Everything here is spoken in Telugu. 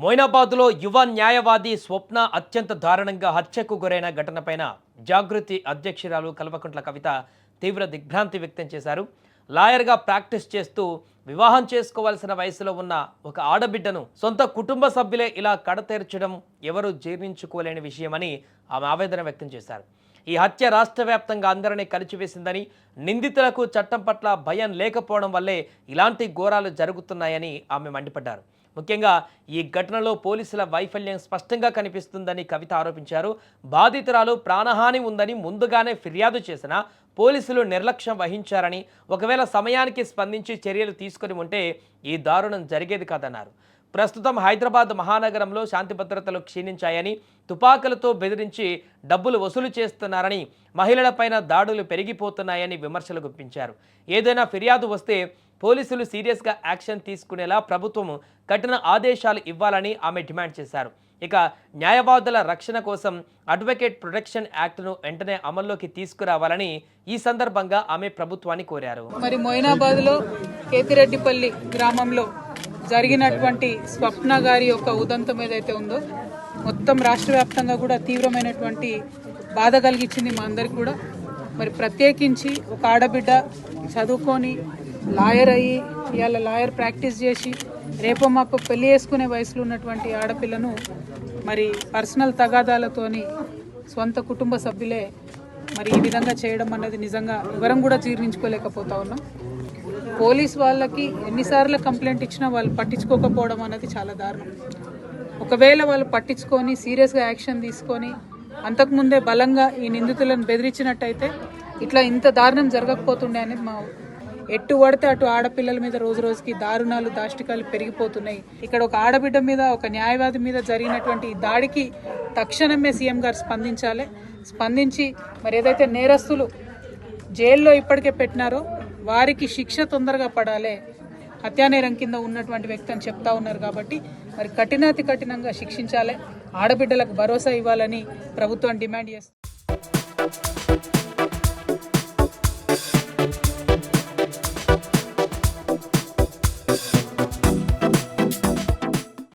మొయినాబాద్లో యువ న్యాయవాది స్వప్న అత్యంత దారుణంగా హత్యకు గురైన ఘటనపైన జాగృతి అధ్యక్షురాలు కల్వకుంట్ల కవిత తీవ్ర దిగ్భ్రాంతి వ్యక్తం చేశారు. లాయర్గా ప్రాక్టీస్ చేస్తూ వివాహం చేసుకోవాల్సిన వయసులో ఉన్న ఒక ఆడబిడ్డను సొంత కుటుంబ సభ్యులే ఇలా కడతేర్చడం ఎవరూ జీర్ణించుకోలేని విషయమని ఆమె ఆవేదన వ్యక్తం చేశారు. ఈ హత్య రాష్ట్ర వ్యాప్తంగా అందరినీ కలిచివేసిందని, నిందితులకు చట్టం పట్ల భయం లేకపోవడం వల్లే ఇలాంటి ఘోరాలు జరుగుతున్నాయని ఆమె మండిపడ్డారు. ముఖ్యంగా ఈ ఘటనలో పోలీసుల వైఫల్యం స్పష్టంగా కనిపిస్తుందని కవిత ఆరోపించారు. బాధితురాలు ప్రాణహాని ఉందని ముందుగానే ఫిర్యాదు చేసినా పోలీసులు నిర్లక్ష్యం వహించారని, ఒకవేళ సమయానికి స్పందించి చర్యలు తీసుకుని ఉంటే ఈ దారుణం జరిగేది కాదన్నారు. ప్రస్తుతం హైదరాబాద్ మహానగరంలో శాంతి భద్రతలు క్షీణించాయని, తుపాకులతో బెదిరించి డబ్బులు వసూలు చేస్తున్నారని, మహిళలపైన దాడులు పెరిగిపోతున్నాయని విమర్శలు గుప్పించారు. ఏదైనా ఫిర్యాదు వస్తే పోలీసులు సీరియస్గా యాక్షన్ తీసుకునేలా ప్రభుత్వం కఠిన ఆదేశాలు ఇవ్వాలని ఆమె డిమాండ్ చేశారు. ఇక న్యాయవాదుల రక్షణ కోసం అడ్వకేట్ ప్రొటెక్షన్ యాక్ట్ను వెంటనే అమల్లోకి తీసుకురావాలని ఈ సందర్భంగా ఆమె ప్రభుత్వాన్ని కోరారు. మరి మొయినాబాద్లో కేతిరెడ్డిపల్లి గ్రామంలో జరిగినటువంటి స్వప్న గారి యొక్క ఉదంతం ఏదైతే ఉందో మొత్తం రాష్ట్ర వ్యాప్తంగా కూడా తీవ్రమైనటువంటి బాధ కలిగించింది మా అందరికి కూడా. మరి ప్రత్యేకించి ఒక ఆడబిడ్డ చదువుకొని లాయర్ అయ్యి ఇవాళ లాయర్ ప్రాక్టీస్ చేసి రేపో మాపో పెళ్లి చేసుకునే వయసులో ఉన్నటువంటి ఆడపిల్లను మరి పర్సనల్ తగాదాలతోని సొంత కుటుంబ సభ్యులే మరి ఈ విధంగా చేయడం అన్నది నిజంగా ఎవరం కూడా జీర్ణించుకోలేకపోతా ఉన్నాం. పోలీస్ వాళ్ళకి ఎన్నిసార్లు కంప్లైంట్ ఇచ్చినా వాళ్ళు పట్టించుకోకపోవడం అన్నది చాలా దారుణం. ఒకవేళ వాళ్ళు పట్టించుకొని సీరియస్గా యాక్షన్ తీసుకొని అంతకుముందే బలంగా ఈ నిందితులను బెదిరించినట్టయితే ఇట్లా ఇంత దారుణం జరగకపోతుండే అనేది మా ఎట్టు పడితే అటు ఆడపిల్లల మీద రోజు రోజుకి దారుణాలు దాష్టికాలు పెరిగిపోతున్నాయి. ఇక్కడ ఒక ఆడబిడ్డ మీద ఒక న్యాయవాది మీద జరిగినటువంటి దాడికి తక్షణమే సీఎం గారు స్పందించాలి. స్పందించి మరి ఏదైతే నేరస్తులు జైల్లో ఇప్పటికే పెట్టినారో వారికి శిక్ష తొందరగా పడాలి. హత్యానేరం కింద ఉన్నటువంటి వ్యక్తి అని చెప్తా ఉన్నారు కాబట్టి మరి కఠినాతి కఠినంగా శిక్షించాలి. ఆడబిడ్డలకు భరోసా ఇవ్వాలని ప్రభుత్వం డిమాండ్ చేస్తుంది.